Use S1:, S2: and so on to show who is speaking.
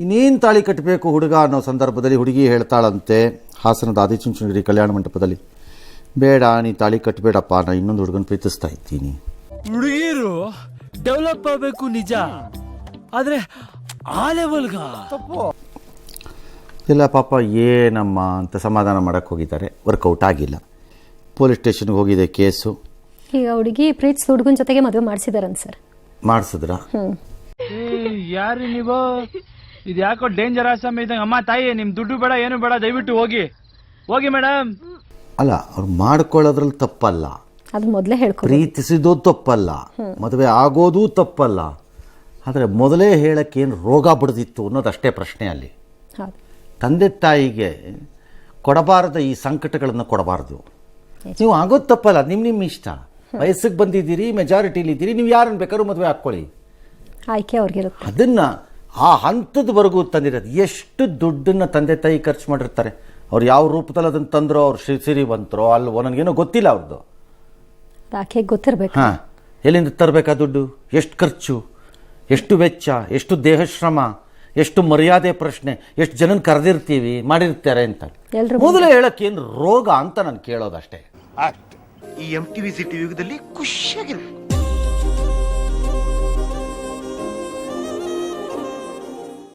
S1: ಇನ್ನೇನು ತಾಳಿ ಕಟ್ಟಬೇಕು ಹುಡುಗ ಅನ್ನೋ ಸಂದರ್ಭದಲ್ಲಿ ಹುಡುಗಿ ಹೇಳ್ತಾಳಂತೆ ಹಾಸನದ ಆದಿಚುಂಚನಗಿರಿ ಕಲ್ಯಾಣ ಮಂಟಪದಲ್ಲಿ, ಬೇಡ ನೀ ತಾಳಿ ಕಟ್ಟಬೇಡಪ್ಪ, ನಾನು ಇನ್ನೊಂದು ಹುಡುಗನ ಪ್ರೀತಿಸ್ತಾ ಇದ್ದೀನಿ.
S2: ಹುಡುಗಿರು ಡೆವಲಪ್ ಆಗಬೇಕು ನಿಜ, ಆದ್ರೆ ಆ ಲೆವೆಲ್ಗ
S1: ಇಲ್ಲ ಪಾಪ ಏನಮ್ಮ ಅಂತ ಸಮಾಧಾನ ಮಾಡೋಕ್ಕೆ ಹೋಗಿದ್ದಾರೆ, ವರ್ಕೌಟ್ ಆಗಿಲ್ಲ. ಪೊಲೀಸ್ ಸ್ಟೇಷನ್ಗೆ ಹೋಗಿದೆ ಕೇಸು.
S3: ಈಗ ಹುಡುಗಿ ಪ್ರೀತಿಸ್ ಹುಡುಗನ ಜೊತೆಗೆ ಮದುವೆ ಮಾಡಿಸಿದಾರಂತ ಸರ್.
S1: ಮಾಡಿಸಿದ್ರ?
S2: ಯಾರು ನೀವು? ಇದು ಯಾಕೋ ಡೇಂಜರ್ ಆಸಾಮಿ ಇದ್ದಂಗೆ. ಅಮ್ಮ ತಾಯಿ ನಿಮ್ ದುಡ್ಡು ಬೇಡ ಏನು ಬೇಡ, ದಯವಿಟ್ಟು ಹೋಗಿ ಹೋಗಿ ಮೇಡಮ್.
S1: ಅಲ್ಲ, ಅವ್ರು ಮಾಡ್ಕೊಳ್ಳೋದ್ರಲ್ಲಿ ತಪ್ಪಲ್ಲ,
S3: ಅದು ಮೊದಲೇ ಹೇಳ್ಕೊ,
S1: ಪ್ರೀತಿಸಿದೋ ತಪ್ಪಲ್ಲ, ಮದುವೆ ಆಗೋದೂ ತಪ್ಪಲ್ಲ. ಆದರೆ ಮೊದಲೇ ಹೇಳಕ್ಕೆ ಏನು ರೋಗ ಬಿಡ್ದಿತ್ತು ಅನ್ನೋದಷ್ಟೇ ಪ್ರಶ್ನೆ ಅಲ್ಲಿ.
S3: ಹೌದು,
S1: ತಂದೆ ತಾಯಿಗೆ ಕೊಡಬಾರದ ಈ ಸಂಕಟಗಳನ್ನು ಕೊಡಬಾರ್ದು. ನೀವು ಆಗೋದು ತಪ್ಪಲ್ಲ, ನಿಮ್ಮ ಇಷ್ಟ. ವಯಸ್ಸಿಗೆ ಬಂದಿದ್ದೀರಿ, ಮೆಜಾರಿಟಿಲಿದ್ದೀರಿ, ನೀವು ಯಾರನ್ನು ಬೇಕಾದ್ರೂ ಮದುವೆ ಹಾಕ್ಕೊಳ್ಳಿ,
S3: ಆಯ್ಕೆ ಅವ್ರಿಗಿರುತ್ತೆ.
S1: ಅದನ್ನು ಆ ಹಂತದವರೆಗೂ ತಂದಿರೋದು. ಎಷ್ಟು ದುಡ್ಡನ್ನು ತಂದೆ ತಾಯಿ ಖರ್ಚು ಮಾಡಿರ್ತಾರೆ. ಅವ್ರು ಯಾವ ರೂಪದಲ್ಲಿ ಅದನ್ನು ತಂದ್ರೋ, ಅವ್ರು ಸಿರಿವಂತರೋ ಅಲ್ವೋ ನನಗೇನೋ ಗೊತ್ತಿಲ್ಲ ಅವ್ರದ್ದು.
S3: ಆಕೆ ಗೊತ್ತಿರಬೇಕು.
S1: ಹಾಂ, ಎಲ್ಲಿಂದ ತರಬೇಕಾ ದುಡ್ಡು, ಎಷ್ಟು ಖರ್ಚು, ಎಷ್ಟು ವೆಚ್ಚ, ಎಷ್ಟು ದೇಹಶ್ರಮ, ಎಷ್ಟು ಮರ್ಯಾದೆ ಪ್ರಶ್ನೆ, ಎಷ್ಟು ಜನನ ಕರೆದಿರ್ತೀವಿ, ಮಾಡಿರ್ತಾರೆ ಅಂತ ಮೊದಲೇ ಹೇಳಕ್ಕೇನು ರೋಗ ಅಂತ ನಾನು ಕೇಳೋದಷ್ಟೇ.
S4: ಈ MTV ಸಿಟಿ ಯುಗದಲ್ಲಿ ಖುಷಿಯಾಗಿರ್ಬೇಕು.